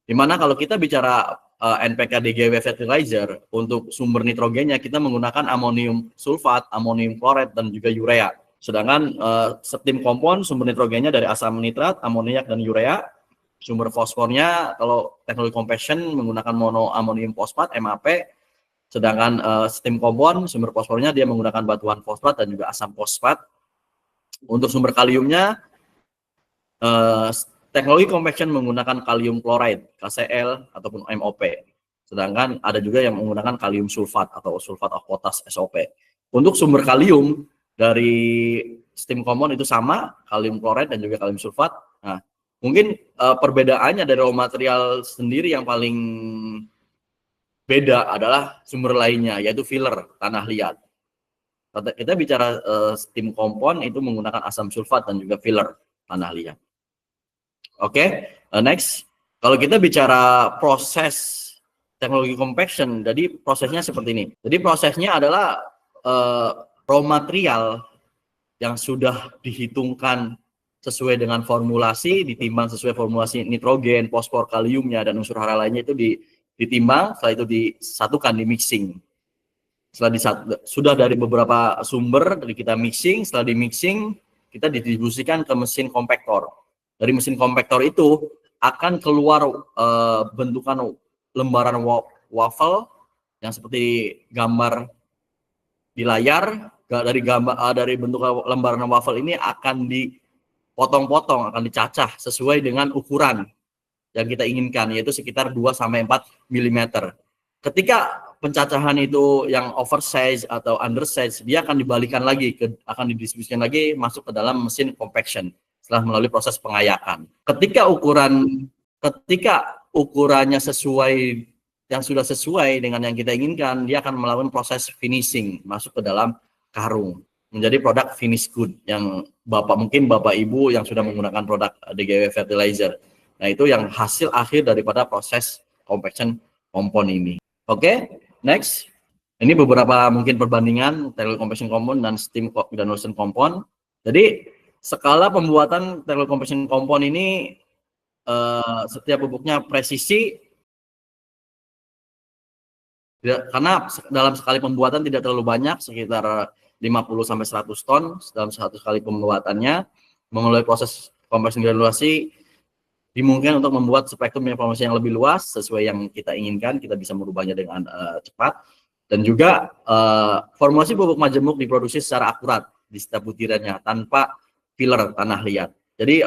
Dimana kalau kita bicara NPK DGW fertilizer, untuk sumber nitrogennya kita menggunakan amonium sulfat, amonium klorat, dan juga urea. Sedangkan steam kompon sumber nitrogennya dari asam nitrat, amoniak, dan urea. Sumber fosfornya kalau teknologi compaction menggunakan mono amonium fosfat MAP, sedangkan steam kompon sumber fosfornya dia menggunakan batuan fosfat dan juga asam fosfat. Untuk sumber kaliumnya teknologi compaction menggunakan kalium chloride KCl ataupun MOP. Sedangkan ada juga yang menggunakan kalium sulfat atau sulfat of potas SOP. Untuk sumber kalium dari steam kompon itu sama, kalium chloride dan juga kalium sulfat. Nah, mungkin perbedaannya dari raw material sendiri yang paling beda adalah sumber lainnya, yaitu filler, tanah liat. Kita bicara steam kompon itu menggunakan asam sulfat dan juga filler, tanah liat. Oke, next. Kalau kita bicara proses teknologi compaction, jadi prosesnya seperti ini. Jadi prosesnya adalah raw material yang sudah dihitungkan sesuai dengan formulasi, ditimbang sesuai formulasi nitrogen, fosfor, kaliumnya, dan unsur hara lainnya itu ditimbang, setelah itu disatukan, di mixing. Sudah dari beberapa sumber, dari kita mixing, setelah di mixing, kita didistribusikan ke mesin kompaktor. Dari mesin kompaktor itu akan keluar bentukan lembaran waffle yang seperti gambar di layar. Dari bentuk lembaran waffle ini akan dipotong-potong, akan dicacah sesuai dengan ukuran yang kita inginkan, yaitu sekitar 2-4 mm. Ketika pencacahan itu yang oversize atau undersize, dia akan dibalikan lagi, akan didistribusikan lagi masuk ke dalam mesin compaction setelah melalui proses pengayakan. Ketika ukurannya sesuai, yang sudah sesuai dengan yang kita inginkan, dia akan melakukan proses finishing, masuk ke dalam karung, menjadi produk finish good yang mungkin Bapak Ibu yang sudah menggunakan produk DGW fertilizer. Nah, itu yang hasil akhir daripada proses compaction kompon ini. Oke, next. Ini beberapa mungkin perbandingan teknologi compaction kompon dan steam granulation kompon. Jadi skala pembuatan teknologi compaction kompon ini setiap bubuknya presisi, karena dalam sekali pembuatan tidak terlalu banyak, sekitar 50-100 ton dalam satu kali pembuatannya. Melalui proses compaction granulasi dimungkinkan untuk membuat spektrum informasi yang lebih luas sesuai yang kita inginkan. Kita bisa merubahnya dengan cepat, dan juga formulasi bubuk majemuk diproduksi secara akurat di setiap butirannya tanpa filler tanah liat. Jadi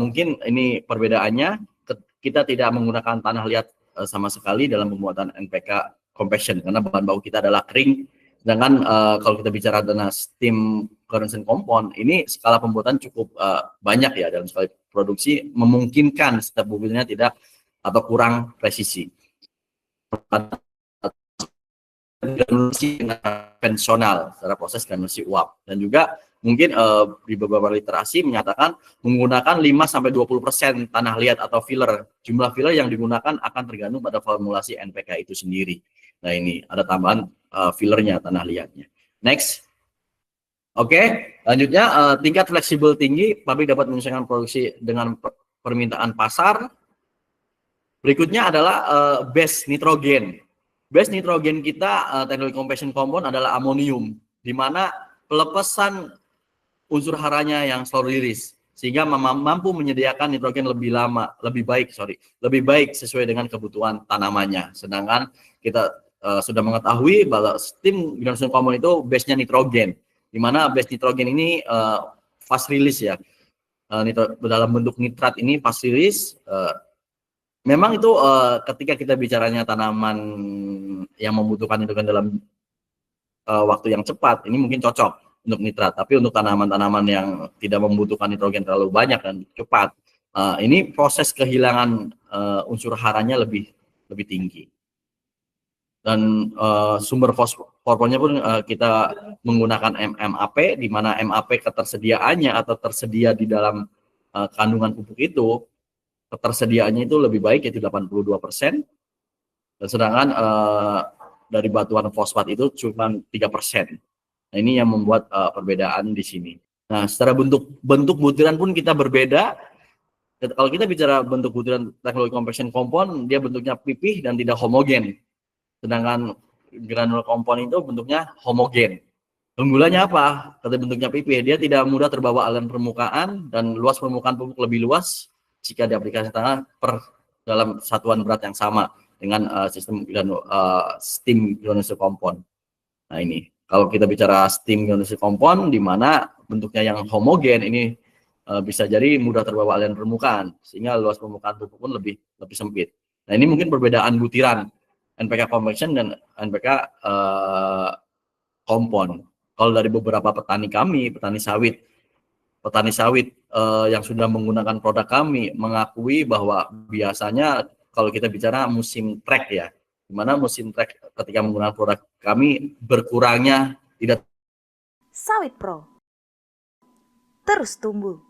mungkin ini perbedaannya, kita tidak menggunakan tanah liat sama sekali dalam pembuatan NPK compaction karena bahan baku kita adalah kering. Sedangkan kalau kita bicara dengan steam granulation kompon, ini skala pembuatan cukup banyak ya dalam sekali produksi, memungkinkan setiap bubuknya tidak atau kurang presisi. Granulasi konvensional secara proses granulasi uap, dan juga mungkin di beberapa literasi menyatakan menggunakan 5-20% tanah liat atau filler. Jumlah filler yang digunakan akan tergantung pada formulasi NPK itu sendiri. Nah, ini ada tambahan fillernya, tanah liatnya. Next. Oke, lanjutnya tingkat fleksibel tinggi, pabrik dapat menyesuaikan produksi dengan permintaan pasar. Berikutnya adalah base nitrogen. Base nitrogen kita teknologi compaction kompon adalah amonium, di mana pelepasan unsur haranya yang slow release, sehingga mampu menyediakan nitrogen lebih baik sesuai dengan kebutuhan tanamannya. Sedangkan kita sudah mengetahui bahwa steam granulation kompon itu base-nya nitrogen, di mana base nitrogen ini fast release ya, dalam bentuk nitrat ini fast release. Memang itu ketika kita bicaranya tanaman yang membutuhkan nitrogen dalam waktu yang cepat, ini mungkin cocok untuk nitrat. Tapi untuk tanaman-tanaman yang tidak membutuhkan nitrogen terlalu banyak dan cepat, ini proses kehilangan unsur haranya lebih tinggi. Dan sumber fosfornya pun kita menggunakan MAP, di mana MAP ketersediaannya atau tersedia di dalam kandungan pupuk itu, ketersediaannya itu lebih baik, yaitu 82%. Dan sedangkan dari batuan fosfat itu cuma 3%. Nah, ini yang membuat perbedaan di sini. Nah, secara bentuk butiran pun kita berbeda. Kalau kita bicara bentuk butiran teknologi compaction compound, dia bentuknya pipih dan tidak homogen. Sedangkan granul compound itu bentuknya homogen. Keunggulannya apa? Kata bentuknya pipih, dia tidak mudah terbawa aliran permukaan dan luas permukaan pupuk lebih luas jika diaplikasikan tangan per dalam satuan berat yang sama dengan sistem steam granulation compound. Nah ini, kalau kita bicara steam granulation compound, di mana bentuknya yang homogen ini bisa jadi mudah terbawa aliran permukaan, sehingga luas permukaan pupuk pun lebih sempit. Nah ini mungkin perbedaan butiran NPK compaction dan NPK compound. Kalau dari beberapa petani kami, petani sawit yang sudah menggunakan produk kami mengakui bahwa biasanya kalau kita bicara musim trek ya, di mana musim trek ketika menggunakan produk kami berkurangnya tidak. Sawit Pro terus tumbuh.